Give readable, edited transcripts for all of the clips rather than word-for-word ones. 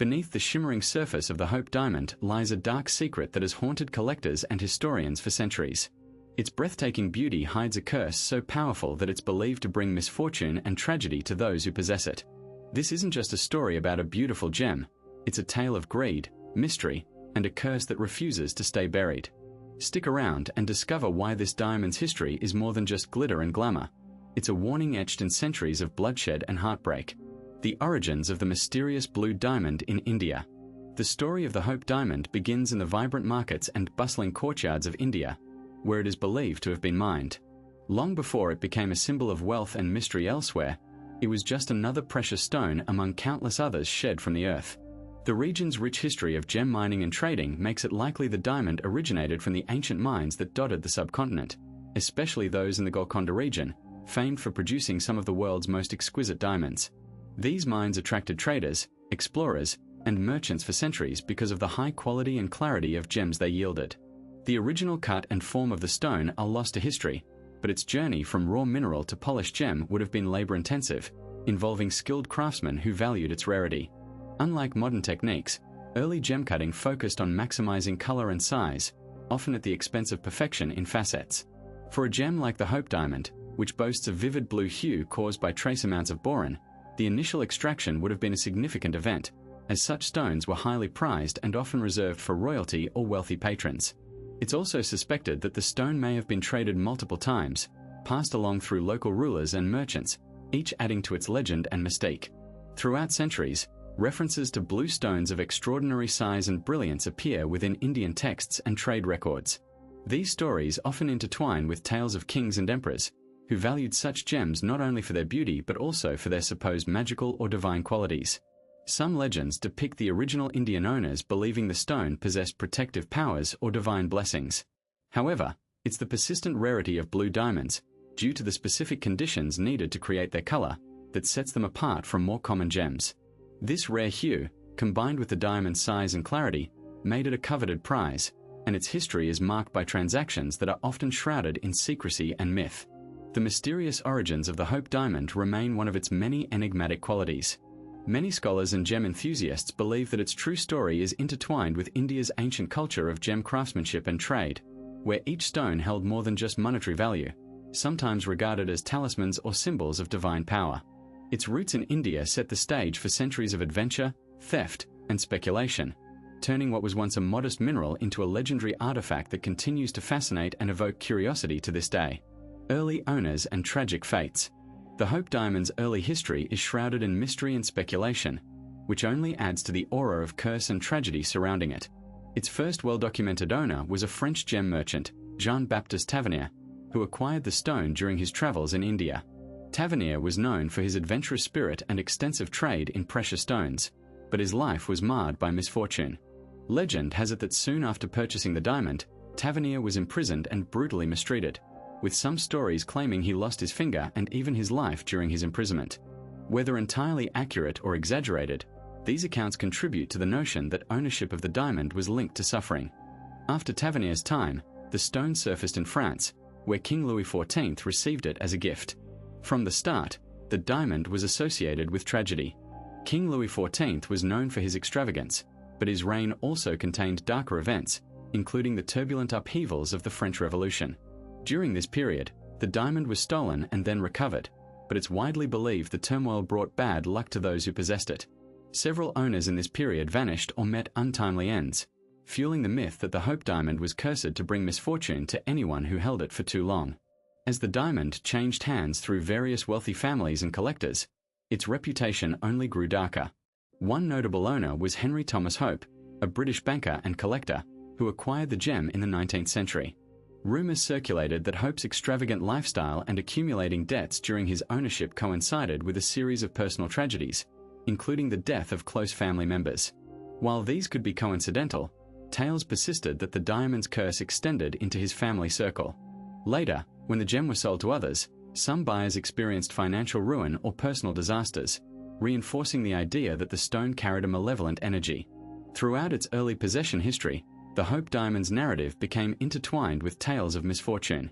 Beneath the shimmering surface of the Hope Diamond lies a dark secret that has haunted collectors and historians for centuries. Its breathtaking beauty hides a curse so powerful that it's believed to bring misfortune and tragedy to those who possess it. This isn't just a story about a beautiful gem, it's a tale of greed, mystery, and a curse that refuses to stay buried. Stick around and discover why this diamond's history is more than just glitter and glamour. It's a warning etched in centuries of bloodshed and heartbreak. The origins of the mysterious blue diamond in India. The story of the Hope Diamond begins in the vibrant markets and bustling courtyards of India, where it is believed to have been mined. Long before it became a symbol of wealth and mystery elsewhere, it was just another precious stone among countless others shed from the earth. The region's rich history of gem mining and trading makes it likely the diamond originated from the ancient mines that dotted the subcontinent, especially those in the Golconda region, famed for producing some of the world's most exquisite diamonds. These mines attracted traders, explorers, and merchants for centuries because of the high quality and clarity of gems they yielded. The original cut and form of the stone are lost to history, but its journey from raw mineral to polished gem would have been labor-intensive, involving skilled craftsmen who valued its rarity. Unlike modern techniques, early gem cutting focused on maximizing color and size, often at the expense of perfection in facets. For a gem like the Hope Diamond, which boasts a vivid blue hue caused by trace amounts of boron, the initial extraction would have been a significant event, as such stones were highly prized and often reserved for royalty or wealthy patrons. It's also suspected that the stone may have been traded multiple times, passed along through local rulers and merchants, each adding to its legend and mystique. Throughout centuries, references to blue stones of extraordinary size and brilliance appear within Indian texts and trade records. These stories often intertwine with tales of kings and emperors, who valued such gems not only for their beauty but also for their supposed magical or divine qualities. Some legends depict the original Indian owners believing the stone possessed protective powers or divine blessings. However, it's the persistent rarity of blue diamonds, due to the specific conditions needed to create their color, that sets them apart from more common gems. This rare hue, combined with the diamond's size and clarity, made it a coveted prize, and its history is marked by transactions that are often shrouded in secrecy and myth. The mysterious origins of the Hope Diamond remain one of its many enigmatic qualities. Many scholars and gem enthusiasts believe that its true story is intertwined with India's ancient culture of gem craftsmanship and trade, where each stone held more than just monetary value, sometimes regarded as talismans or symbols of divine power. Its roots in India set the stage for centuries of adventure, theft, and speculation, turning what was once a modest mineral into a legendary artifact that continues to fascinate and evoke curiosity to this day. Early owners and tragic fates. The Hope Diamond's early history is shrouded in mystery and speculation, which only adds to the aura of curse and tragedy surrounding it. Its first well-documented owner was a French gem merchant, Jean-Baptiste Tavernier, who acquired the stone during his travels in India. Tavernier was known for his adventurous spirit and extensive trade in precious stones, but his life was marred by misfortune. Legend has it that soon after purchasing the diamond, Tavernier was imprisoned and brutally mistreated, with some stories claiming he lost his finger and even his life during his imprisonment. Whether entirely accurate or exaggerated, these accounts contribute to the notion that ownership of the diamond was linked to suffering. After Tavernier's time, the stone surfaced in France, where King Louis XIV received it as a gift. From the start, the diamond was associated with tragedy. King Louis XIV was known for his extravagance, but his reign also contained darker events, including the turbulent upheavals of the French Revolution. During this period, the diamond was stolen and then recovered, but it's widely believed the turmoil brought bad luck to those who possessed it. Several owners in this period vanished or met untimely ends, fueling the myth that the Hope Diamond was cursed to bring misfortune to anyone who held it for too long. As the diamond changed hands through various wealthy families and collectors, its reputation only grew darker. One notable owner was Henry Thomas Hope, a British banker and collector, who acquired the gem in the 19th century. Rumors circulated that Hope's extravagant lifestyle and accumulating debts during his ownership coincided with a series of personal tragedies, including the death of close family members. While these could be coincidental, tales persisted that the diamond's curse extended into his family circle. Later, when the gem was sold to others, some buyers experienced financial ruin or personal disasters, reinforcing the idea that the stone carried a malevolent energy. Throughout its early possession history, the Hope Diamond's narrative became intertwined with tales of misfortune.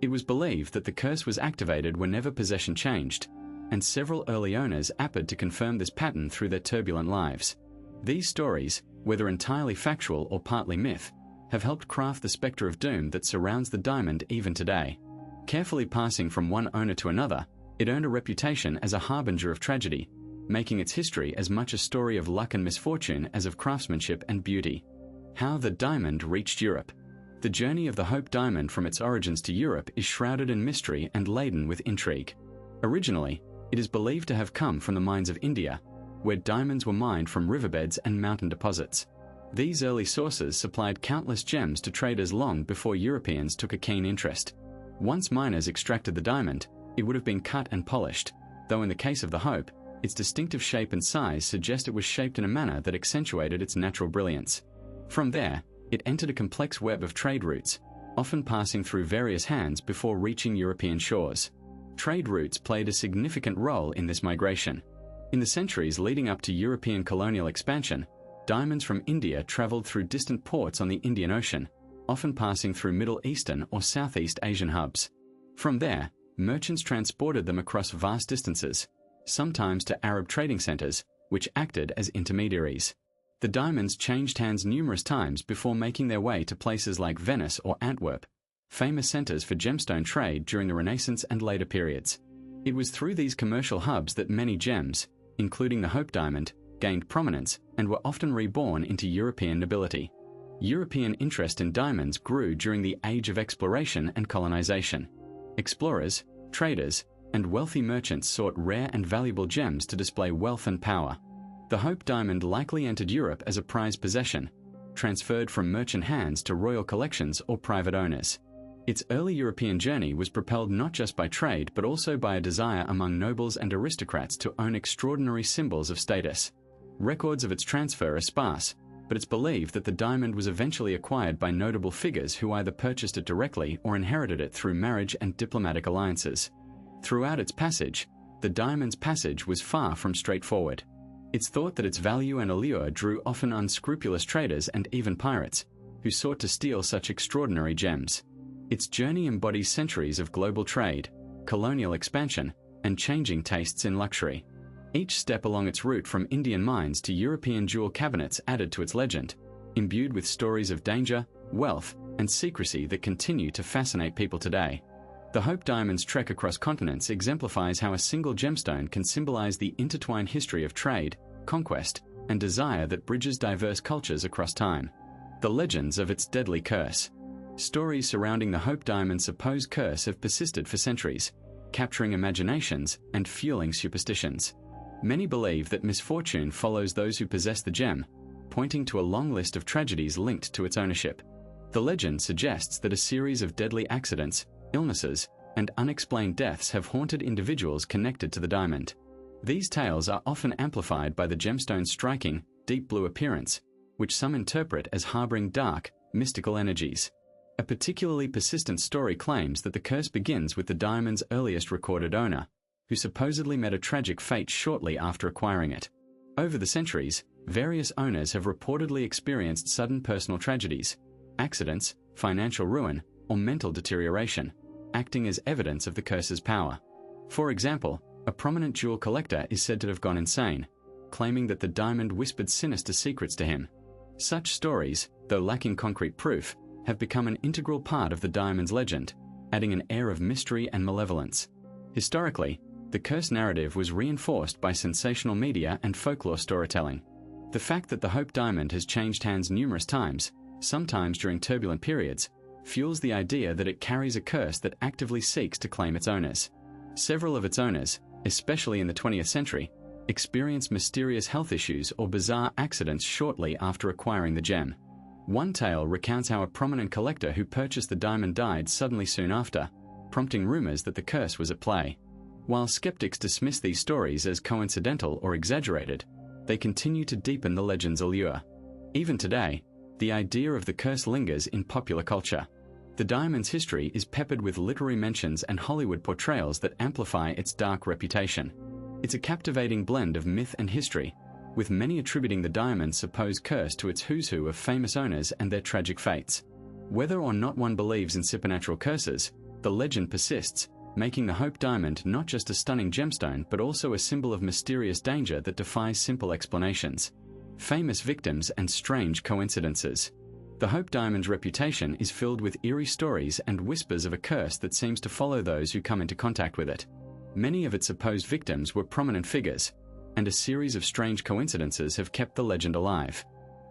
It was believed that the curse was activated whenever possession changed, and several early owners appeared to confirm this pattern through their turbulent lives. These stories, whether entirely factual or partly myth, have helped craft the spectre of doom that surrounds the diamond even today. Carefully passing from one owner to another, it earned a reputation as a harbinger of tragedy, making its history as much a story of luck and misfortune as of craftsmanship and beauty. How the diamond reached Europe. The journey of the Hope Diamond from its origins to Europe is shrouded in mystery and laden with intrigue. Originally, it is believed to have come from the mines of India, where diamonds were mined from riverbeds and mountain deposits. These early sources supplied countless gems to traders long before Europeans took a keen interest. Once miners extracted the diamond, it would have been cut and polished, though in the case of the Hope, its distinctive shape and size suggest it was shaped in a manner that accentuated its natural brilliance. From there, it entered a complex web of trade routes, often passing through various hands before reaching European shores. Trade routes played a significant role in this migration. In the centuries leading up to European colonial expansion, diamonds from India traveled through distant ports on the Indian Ocean, often passing through Middle Eastern or Southeast Asian hubs. From there, merchants transported them across vast distances, sometimes to Arab trading centers, which acted as intermediaries. The diamonds changed hands numerous times before making their way to places like Venice or Antwerp, famous centers for gemstone trade during the Renaissance and later periods. It was through these commercial hubs that many gems, including the Hope Diamond, gained prominence and were often reborn into European nobility. European interest in diamonds grew during the Age of Exploration and Colonization. Explorers, traders, and wealthy merchants sought rare and valuable gems to display wealth and power. The Hope Diamond likely entered Europe as a prized possession, transferred from merchant hands to royal collections or private owners. Its early European journey was propelled not just by trade but also by a desire among nobles and aristocrats to own extraordinary symbols of status. Records of its transfer are sparse, but it's believed that the diamond was eventually acquired by notable figures who either purchased it directly or inherited it through marriage and diplomatic alliances. Throughout its passage, the diamond's passage was far from straightforward. It's thought that its value and allure drew often unscrupulous traders and even pirates, who sought to steal such extraordinary gems. Its journey embodies centuries of global trade, colonial expansion, and changing tastes in luxury. Each step along its route from Indian mines to European jewel cabinets added to its legend, imbued with stories of danger, wealth, and secrecy that continue to fascinate people today. The Hope Diamond's trek across continents exemplifies how a single gemstone can symbolize the intertwined history of trade, conquest, and desire that bridges diverse cultures across time. The legends of its deadly curse. Stories surrounding the Hope Diamond's supposed curse have persisted for centuries, capturing imaginations and fueling superstitions. Many believe that misfortune follows those who possess the gem, pointing to a long list of tragedies linked to its ownership. The legend suggests that a series of deadly accidents, illnesses, and unexplained deaths have haunted individuals connected to the diamond. These tales are often amplified by the gemstone's striking, deep blue appearance, which some interpret as harboring dark, mystical energies. A particularly persistent story claims that the curse begins with the diamond's earliest recorded owner, who supposedly met a tragic fate shortly after acquiring it. Over the centuries, various owners have reportedly experienced sudden personal tragedies, accidents, financial ruin, or mental deterioration, acting as evidence of the curse's power. For example, a prominent jewel collector is said to have gone insane, claiming that the diamond whispered sinister secrets to him. Such stories, though lacking concrete proof, have become an integral part of the diamond's legend, adding an air of mystery and malevolence. Historically, the curse narrative was reinforced by sensational media and folklore storytelling. The fact that the Hope Diamond has changed hands numerous times, sometimes during turbulent periods, fuels the idea that it carries a curse that actively seeks to claim its owners. Several of its owners, especially in the 20th century, experienced mysterious health issues or bizarre accidents shortly after acquiring the gem. One tale recounts how a prominent collector who purchased the diamond died suddenly soon after, prompting rumors that the curse was at play. While skeptics dismiss these stories as coincidental or exaggerated, they continue to deepen the legend's allure. Even today, the idea of the curse lingers in popular culture. The diamond's history is peppered with literary mentions and Hollywood portrayals that amplify its dark reputation. It's a captivating blend of myth and history, with many attributing the diamond's supposed curse to its who's who of famous owners and their tragic fates. Whether or not one believes in supernatural curses, the legend persists, making the Hope Diamond not just a stunning gemstone but also a symbol of mysterious danger that defies simple explanations. famous victims and strange coincidences. The Hope Diamond's reputation is filled with eerie stories and whispers of a curse that seems to follow those who come into contact with it. Many of its supposed victims were prominent figures, and a series of strange coincidences have kept the legend alive.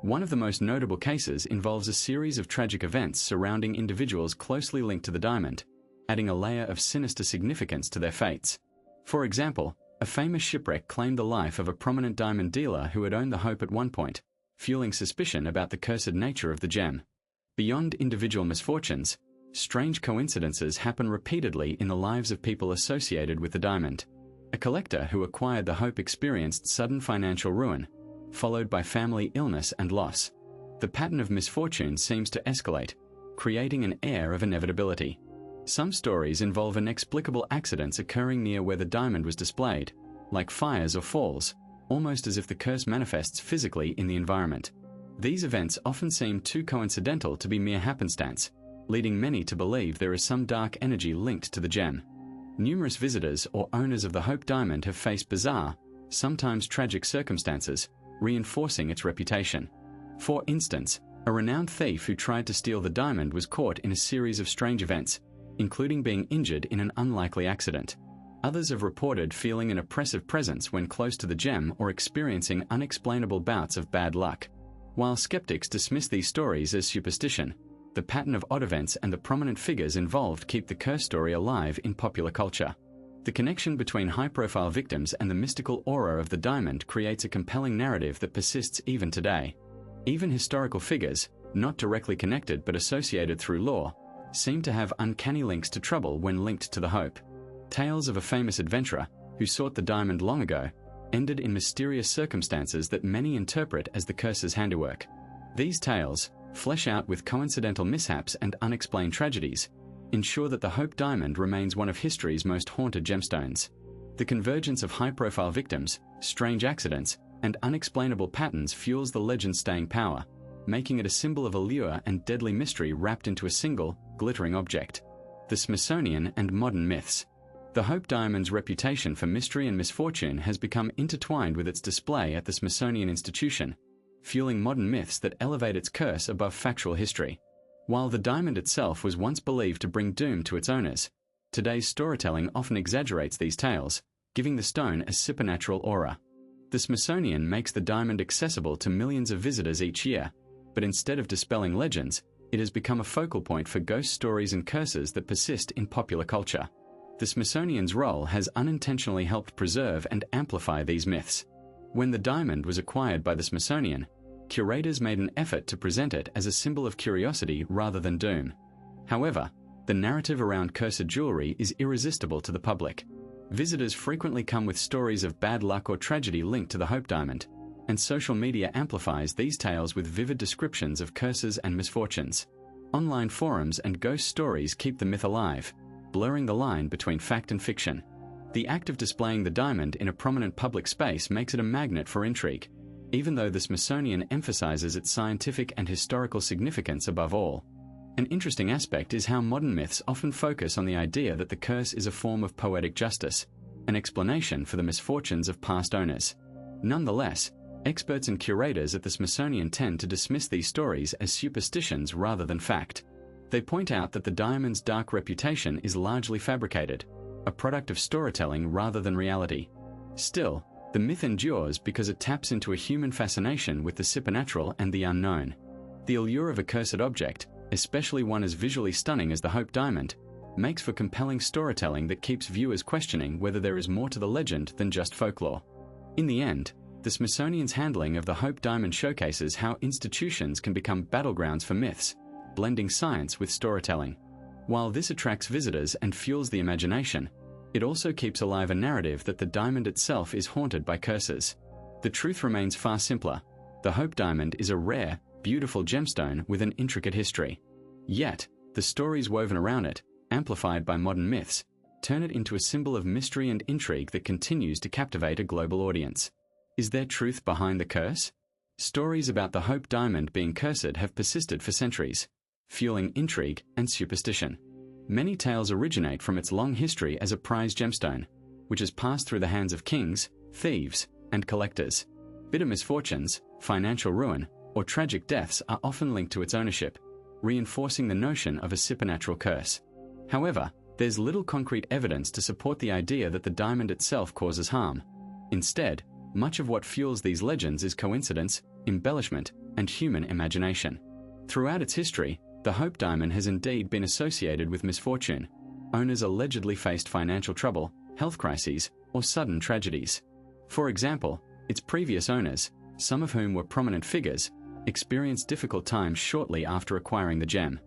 One of the most notable cases involves a series of tragic events surrounding individuals closely linked to the diamond, adding a layer of sinister significance to their fates. For example, a famous shipwreck claimed the life of a prominent diamond dealer who had owned the Hope at one point, fueling suspicion about the cursed nature of the gem. Beyond individual misfortunes, strange coincidences happen repeatedly in the lives of people associated with the diamond. A collector who acquired the Hope experienced sudden financial ruin, followed by family illness and loss. The pattern of misfortune seems to escalate, creating an air of inevitability. Some stories involve inexplicable accidents occurring near where the diamond was displayed, like fires or falls, almost as if the curse manifests physically in the environment. These events often seem too coincidental to be mere happenstance, leading many to believe there is some dark energy linked to the gem. Numerous visitors or owners of the Hope Diamond have faced bizarre, sometimes tragic circumstances, reinforcing its reputation. For instance, a renowned thief who tried to steal the diamond was caught in a series of strange events, including being injured in an unlikely accident. Others have reported feeling an oppressive presence when close to the gem or experiencing unexplainable bouts of bad luck. While skeptics dismiss these stories as superstition, the pattern of odd events and the prominent figures involved keep the curse story alive in popular culture. The connection between high-profile victims and the mystical aura of the diamond creates a compelling narrative that persists even today. Even historical figures, not directly connected but associated through lore, seem to have uncanny links to trouble when linked to the Hope. Tales of a famous adventurer, who sought the diamond long ago, ended in mysterious circumstances that many interpret as the curse's handiwork. These tales, flesh out with coincidental mishaps and unexplained tragedies, ensure that the Hope Diamond remains one of history's most haunted gemstones. The convergence of high-profile victims, strange accidents, and unexplainable patterns fuels the legend's staying power, making it a symbol of allure and deadly mystery wrapped into a single, glittering object. The Smithsonian and modern myths. The Hope Diamond's reputation for mystery and misfortune has become intertwined with its display at the Smithsonian Institution, fueling modern myths that elevate its curse above factual history. While the diamond itself was once believed to bring doom to its owners, today's storytelling often exaggerates these tales, giving the stone a supernatural aura. The Smithsonian makes the diamond accessible to millions of visitors each year, but instead of dispelling legends, it has become a focal point for ghost stories and curses that persist in popular culture. The Smithsonian's role has unintentionally helped preserve and amplify these myths. When the diamond was acquired by the Smithsonian, curators made an effort to present it as a symbol of curiosity rather than doom. However, the narrative around cursed jewelry is irresistible to the public. Visitors frequently come with stories of bad luck or tragedy linked to the Hope Diamond, and social media amplifies these tales with vivid descriptions of curses and misfortunes. Online forums and ghost stories keep the myth alive, blurring the line between fact and fiction. The act of displaying the diamond in a prominent public space makes it a magnet for intrigue, even though the Smithsonian emphasizes its scientific and historical significance above all. An interesting aspect is how modern myths often focus on the idea that the curse is a form of poetic justice, an explanation for the misfortunes of past owners. Nonetheless, experts and curators at the Smithsonian tend to dismiss these stories as superstitions rather than fact. They point out that the diamond's dark reputation is largely fabricated, a product of storytelling rather than reality. Still, the myth endures because it taps into a human fascination with the supernatural and the unknown. The allure of a cursed object, especially one as visually stunning as the Hope Diamond, makes for compelling storytelling that keeps viewers questioning whether there is more to the legend than just folklore. In the end, the Smithsonian's handling of the Hope Diamond showcases how institutions can become battlegrounds for myths, blending science with storytelling. While this attracts visitors and fuels the imagination, it also keeps alive a narrative that the diamond itself is haunted by curses. The truth remains far simpler. The Hope Diamond is a rare, beautiful gemstone with an intricate history. Yet, the stories woven around it, amplified by modern myths, turn it into a symbol of mystery and intrigue that continues to captivate a global audience. Is there truth behind the curse? Stories about the Hope Diamond being cursed have persisted for centuries, fueling intrigue and superstition. Many tales originate from its long history as a prized gemstone, which has passed through the hands of kings, thieves, and collectors. Bitter misfortunes, financial ruin, or tragic deaths are often linked to its ownership, reinforcing the notion of a supernatural curse. However, there's little concrete evidence to support the idea that the diamond itself causes harm. Instead, much of what fuels these legends is coincidence, embellishment, and human imagination. Throughout its history, the Hope Diamond has indeed been associated with misfortune. Owners allegedly faced financial trouble, health crises, or sudden tragedies. For example, its previous owners, some of whom were prominent figures, experienced difficult times shortly after acquiring the gem.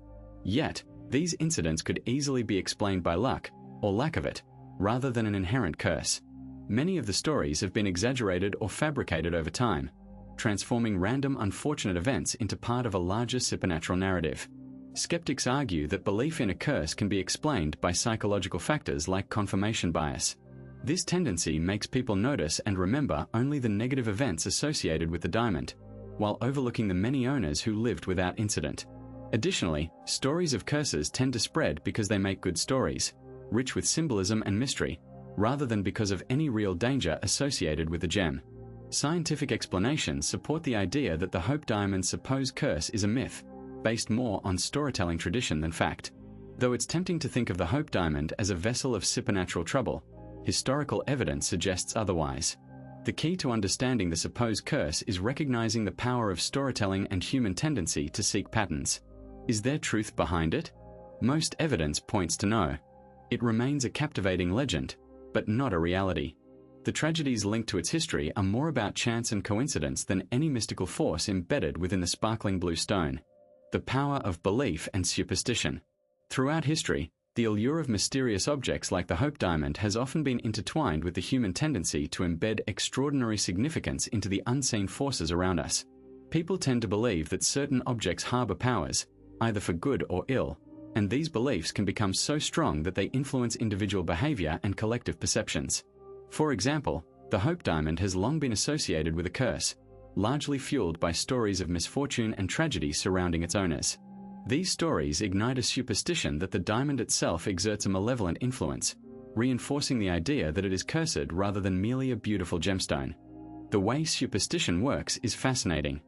Yet, these incidents could easily be explained by luck, or lack of it, rather than an inherent curse. Many of the stories have been exaggerated or fabricated over time, transforming random unfortunate events into part of a larger supernatural narrative. Skeptics argue that belief in a curse can be explained by psychological factors like confirmation bias. This tendency makes people notice and remember only the negative events associated with the diamond, while overlooking the many owners who lived without incident. Additionally, stories of curses tend to spread because they make good stories, rich with symbolism and mystery, rather than because of any real danger associated with the gem. Scientific explanations support the idea that the Hope Diamond's supposed curse is a myth, based more on storytelling tradition than fact. Though it's tempting to think of the Hope Diamond as a vessel of supernatural trouble, historical evidence suggests otherwise. The key to understanding the supposed curse is recognizing the power of storytelling and human tendency to seek patterns. Is there truth behind it? Most evidence points to no. It remains a captivating legend, but not a reality. The tragedies linked to its history are more about chance and coincidence than any mystical force embedded within the sparkling blue stone. The power of belief and superstition. Throughout history, the allure of mysterious objects like the Hope Diamond has often been intertwined with the human tendency to embed extraordinary significance into the unseen forces around us. People tend to believe that certain objects harbor powers, either for good or ill, and these beliefs can become so strong that they influence individual behavior and collective perceptions. For example, the Hope Diamond has long been associated with a curse, largely fueled by stories of misfortune and tragedy surrounding its owners. These stories ignite a superstition that the diamond itself exerts a malevolent influence, reinforcing the idea that it is cursed rather than merely a beautiful gemstone. The way superstition works is fascinating.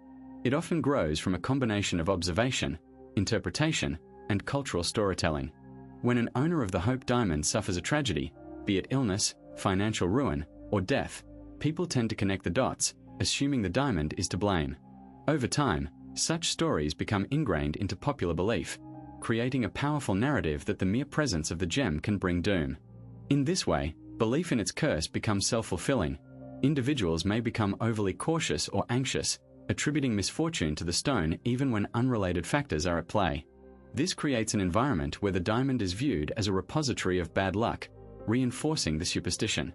It often grows from a combination of observation, interpretation, and cultural storytelling. When an owner of the Hope Diamond suffers a tragedy, be it illness, financial ruin, or death, people tend to connect the dots, assuming the diamond is to blame. Over time, such stories become ingrained into popular belief, creating a powerful narrative that the mere presence of the gem can bring doom. In this way, belief in its curse becomes self-fulfilling. Individuals may become overly cautious or anxious, attributing misfortune to the stone even when unrelated factors are at play. This creates an environment where the diamond is viewed as a repository of bad luck, reinforcing the superstition.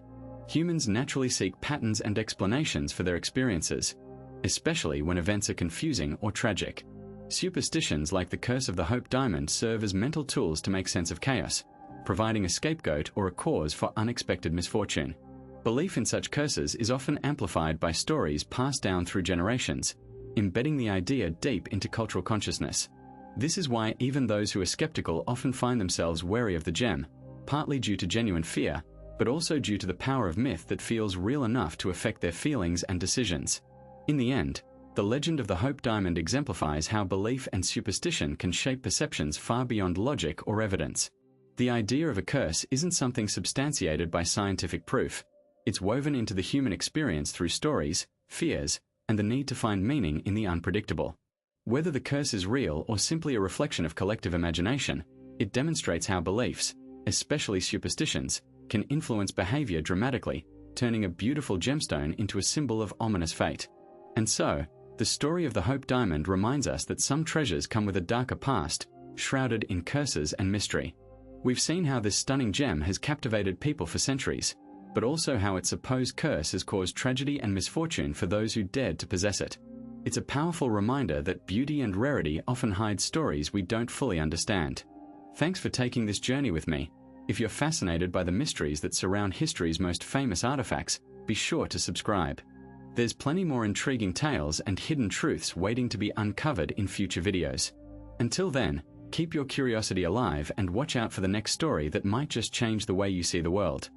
Humans naturally seek patterns and explanations for their experiences, especially when events are confusing or tragic. Superstitions like the curse of the Hope Diamond serve as mental tools to make sense of chaos, providing a scapegoat or a cause for unexpected misfortune. Belief in such curses is often amplified by stories passed down through generations, embedding the idea deep into cultural consciousness. This is why even those who are skeptical often find themselves wary of the gem, partly due to genuine fear, but also due to the power of myth that feels real enough to affect their feelings and decisions. In the end, the legend of the Hope Diamond exemplifies how belief and superstition can shape perceptions far beyond logic or evidence. The idea of a curse isn't something substantiated by scientific proof. It's woven into the human experience through stories, fears, and the need to find meaning in the unpredictable. Whether the curse is real or simply a reflection of collective imagination, it demonstrates how beliefs, especially superstitions, can influence behavior dramatically, turning a beautiful gemstone into a symbol of ominous fate. And so, the story of the Hope Diamond reminds us that some treasures come with a darker past, shrouded in curses and mystery. We've seen how this stunning gem has captivated people for centuries, but also how its supposed curse has caused tragedy and misfortune for those who dared to possess it. It's a powerful reminder that beauty and rarity often hide stories we don't fully understand. Thanks for taking this journey with me. If you're fascinated by the mysteries that surround history's most famous artifacts, be sure to subscribe. There's plenty more intriguing tales and hidden truths waiting to be uncovered in future videos. Until then, keep your curiosity alive and watch out for the next story that might just change the way you see the world.